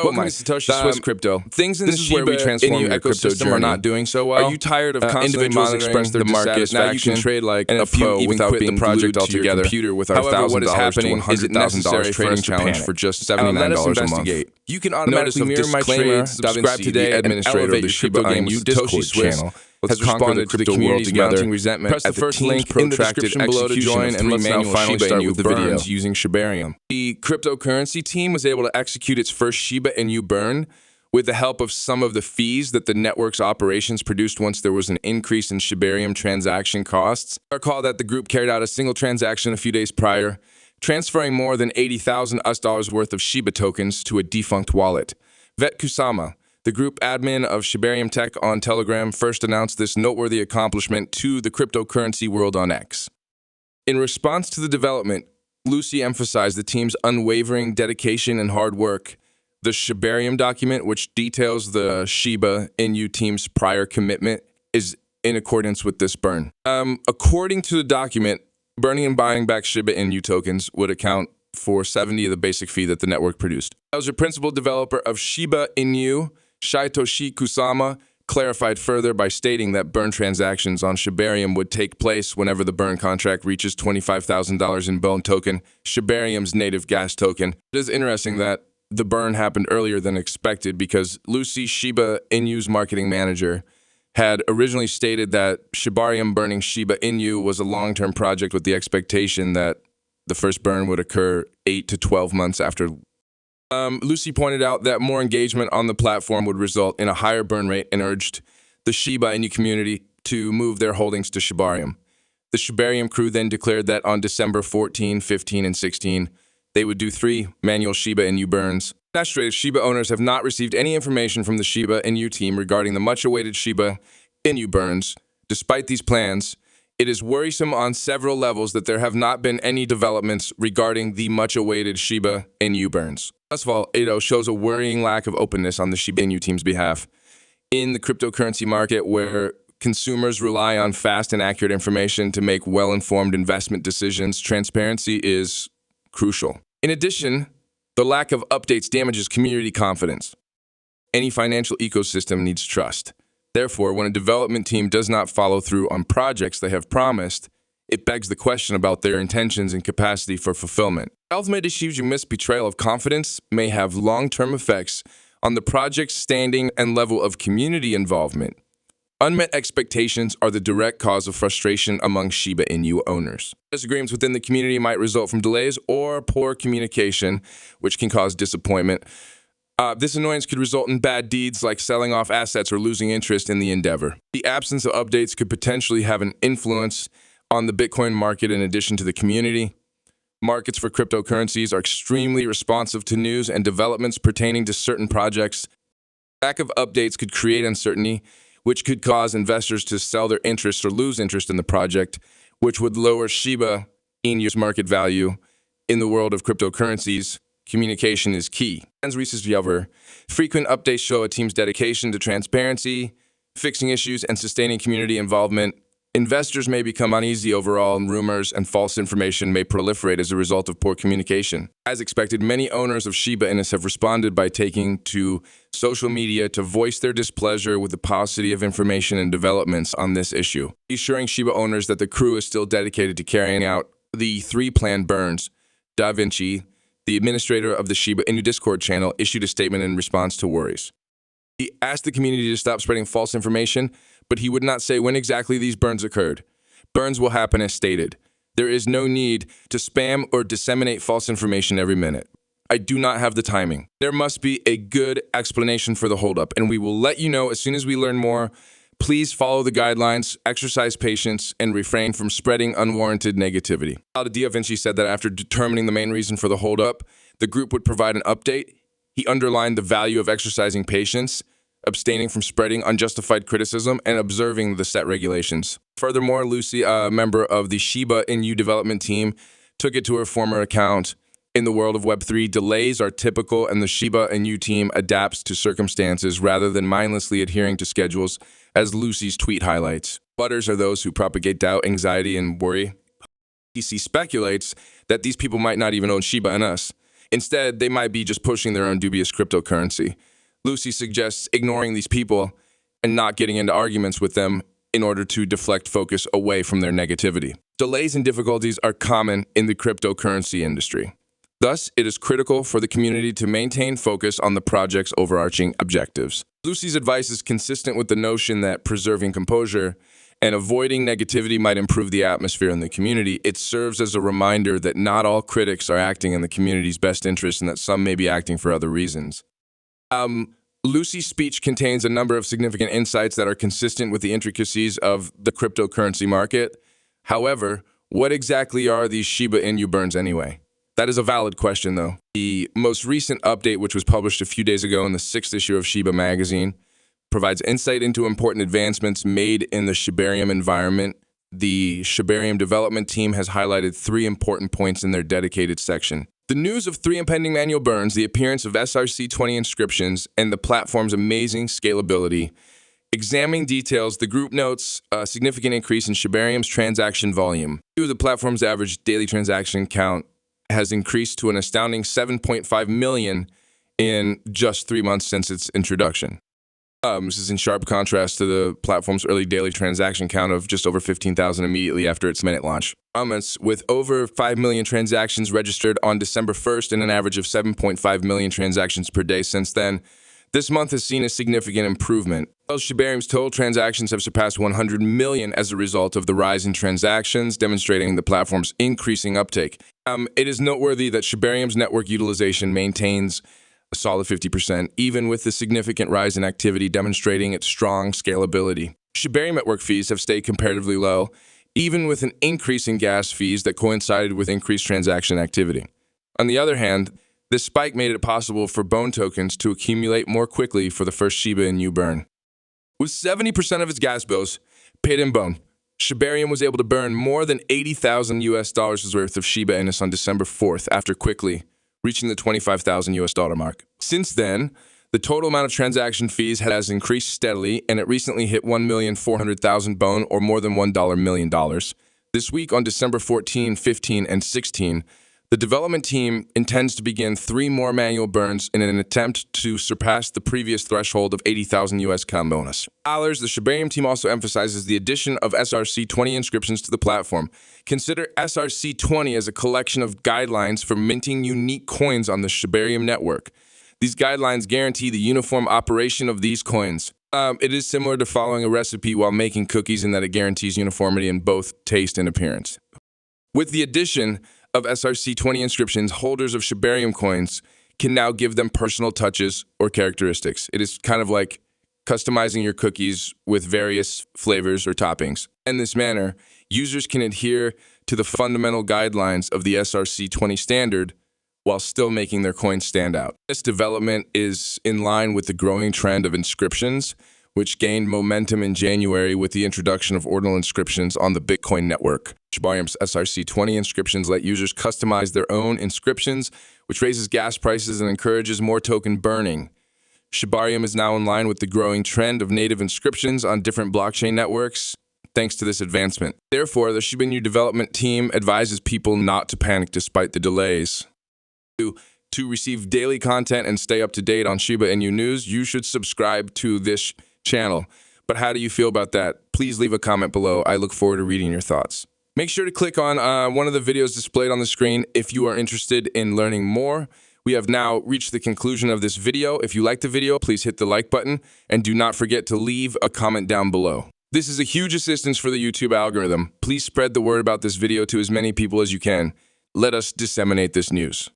Welcome to Satoshi Swiss Crypto. Things in the Shiba Inu ecosystem are not doing so well. Are you tired of constantly individuals express their the market? Now you can trade like a pro without being glued to your computer with our $1,000 to $100,000 trading challenge for just $79 a month. You can automatically mirror my trade, subscribe today, and elevate your Shiba Inu Discord channel. Has responded to the community's mounting resentment. Press the first link in the description below to join, and let's now finally start with the video using Shibarium. The cryptocurrency team was able to execute its first Shiba Inu burn with the help of some of the fees that the network's operations produced once there was an increase in Shibarium transaction costs. Recall that the group carried out a single transaction a few days prior, transferring more than 80,000 US$ worth of Shiba tokens to a defunct wallet. Vet Kusama, the group admin of Shibarium Tech on Telegram, first announced this noteworthy accomplishment to the cryptocurrency world on X. In response to the development, Lucy emphasized the team's unwavering dedication and hard work. The Shibarium document, which details the Shiba Inu team's prior commitment, is in accordance with this burn. According to the document, burning and buying back Shiba Inu tokens would account for 70% of the basic fee that the network produced. As a principal developer of Shiba Inu, Satoshi Kusama clarified further by stating that burn transactions on Shibarium would take place whenever the burn contract reaches $25,000 in burn token, Shibarium's native gas token. It is interesting that the burn happened earlier than expected because Lucy, Shiba Inu's marketing manager, had originally stated that Shibarium burning Shiba Inu was a long-term project with the expectation that the first burn would occur 8 to 12 months after. Lucy pointed out that more engagement on the platform would result in a higher burn rate and urged the Shiba Inu community to move their holdings to Shibarium. The Shibarium crew then declared that on December 14, 15, and 16, they would do 3 manual Shiba Inu burns. Frustrated Shiba owners have not received any information from the Shiba Inu team regarding the much-awaited Shiba Inu burns. Despite these plans, it is worrisome on several levels that there have not been any developments regarding the much-awaited Shiba Inu burns. First of all, it shows a worrying lack of openness on the Shiba Inu team's behalf. In the cryptocurrency market, where consumers rely on fast and accurate information to make well-informed investment decisions, transparency is crucial. In addition, the lack of updates damages community confidence. Any financial ecosystem needs trust. Therefore, when a development team does not follow through on projects they have promised, it begs the question about their intentions and capacity for fulfillment. Ultimate issues you miss betrayal of confidence may have long-term effects on the project's standing and level of community involvement. Unmet expectations are the direct cause of frustration among Shiba Inu owners. Disagreements within the community might result from delays or poor communication, which can cause disappointment. This annoyance could result in bad deeds like selling off assets or losing interest in the endeavor. The absence of updates could potentially have an influence on the Bitcoin market in addition to the community. Markets for cryptocurrencies are extremely responsive to news and developments pertaining to certain projects. Lack of updates could create uncertainty, which could cause investors to sell their interest or lose interest in the project, which would lower Shiba Inu's market value. In the world of cryptocurrencies, communication is key. As research frequent updates show a team's dedication to transparency, fixing issues, and sustaining community involvement. Investors may become uneasy overall, and rumors and false information may proliferate as a result of poor communication. As expected, many owners of Shiba Inu have responded by taking to social media to voice their displeasure with the paucity of information and developments on this issue, assuring Shiba owners that the crew is still dedicated to carrying out the 3 planned burns. Da Vinci, the administrator of the Shiba Inu Discord channel, issued a statement in response to worries. He asked the community to stop spreading false information, but he would not say when exactly these burns occurred. Burns will happen as stated. There is no need to spam or disseminate false information every minute. I do not have the timing. There must be a good explanation for the holdup, and we will let you know as soon as we learn more. Please follow the guidelines, exercise patience, and refrain from spreading unwarranted negativity. Da Vinci said that after determining the main reason for the holdup, the group would provide an update. He underlined the value of exercising patience, abstaining from spreading unjustified criticism, and observing the set regulations. Furthermore, Lucy, a member of the Shiba Inu development team, took it to her former account. In the world of Web3, delays are typical, and the Shiba Inu team adapts to circumstances rather than mindlessly adhering to schedules, as Lucy's tweet highlights. Butters are those who propagate doubt, anxiety, and worry. DC speculates that these people might not even own Shiba Inu. Instead, they might be just pushing their own dubious cryptocurrency. Lucy suggests ignoring these people and not getting into arguments with them in order to deflect focus away from their negativity. Delays and difficulties are common in the cryptocurrency industry. Thus, it is critical for the community to maintain focus on the project's overarching objectives. Lucy's advice is consistent with the notion that preserving composure and avoiding negativity might improve the atmosphere in the community. It serves as a reminder that not all critics are acting in the community's best interest and that some may be acting for other reasons. Lucy's speech contains a number of significant insights that are consistent with the intricacies of the cryptocurrency market. However, what exactly are these Shiba Inu burns anyway? That is a valid question, though. The most recent update, which was published a few days ago in the 6th issue of Shiba magazine, provides insight into important advancements made in the Shibarium environment. The Shibarium development team has highlighted 3 important points in their dedicated section. The news of 3 impending manual burns, the appearance of SRC-20 inscriptions, and the platform's amazing scalability. Examining details, the group notes a significant increase in Shibarium's transaction volume. The platform's average daily transaction count has increased to an astounding 7.5 million in just 3 months since its introduction. This is in sharp contrast to the platform's early daily transaction count of just over 15,000 immediately after its minute launch. With over 5 million transactions registered on December 1st and an average of 7.5 million transactions per day since then, this month has seen a significant improvement. Shibarium's total transactions have surpassed 100 million as a result of the rise in transactions, demonstrating the platform's increasing uptake. It is noteworthy that Shibarium's network utilization maintains a solid 50%, even with the significant rise in activity, demonstrating its strong scalability. Shibarium network fees have stayed comparatively low, even with an increase in gas fees that coincided with increased transaction activity. On the other hand, this spike made it possible for Bone tokens to accumulate more quickly for the first Shiba Inu burn. With 70% of its gas bills paid in Bone, Shibarium was able to burn more than $80,000 worth of Shiba Inus on December 4th after quickly reaching the $25,000 mark. Since then, the total amount of transaction fees has increased steadily, and it recently hit 1,400,000 Bone, or more than $1 million. This week on December 14, 15, and 16, the development team intends to begin 3 more manual burns in an attempt to surpass the previous threshold of 80,000 US bonus. The Shibarium team also emphasizes the addition of SRC-20 inscriptions to the platform. Consider SRC-20 as a collection of guidelines for minting unique coins on the Shibarium network. These guidelines guarantee the uniform operation of these coins. It is similar to following a recipe while making cookies in that it guarantees uniformity in both taste and appearance. With the addition of SRC-20 inscriptions, holders of Shibarium coins can now give them personal touches or characteristics. It is kind of like customizing your cookies with various flavors or toppings. In this manner, users can adhere to the fundamental guidelines of the SRC-20 standard while still making their coins stand out. This development is in line with the growing trend of inscriptions, which gained momentum in January with the introduction of ordinal inscriptions on the Bitcoin network. Shibarium's SRC-20 inscriptions let users customize their own inscriptions, which raises gas prices and encourages more token burning. Shibarium is now in line with the growing trend of native inscriptions on different blockchain networks, thanks to this advancement. Therefore, the Shiba Inu development team advises people not to panic despite the delays. To receive daily content and stay up to date on Shiba Inu news, you should subscribe to this channel. But how do you feel about that? Please leave a comment below. I look forward to reading your thoughts. Make sure to click on one of the videos displayed on the screen if you are interested in learning more. We have now reached the conclusion of this video. If you liked the video, please hit the like button and do not forget to leave a comment down below. This is a huge assistance for the YouTube algorithm. Please spread the word about this video to as many people as you can. Let us disseminate this news.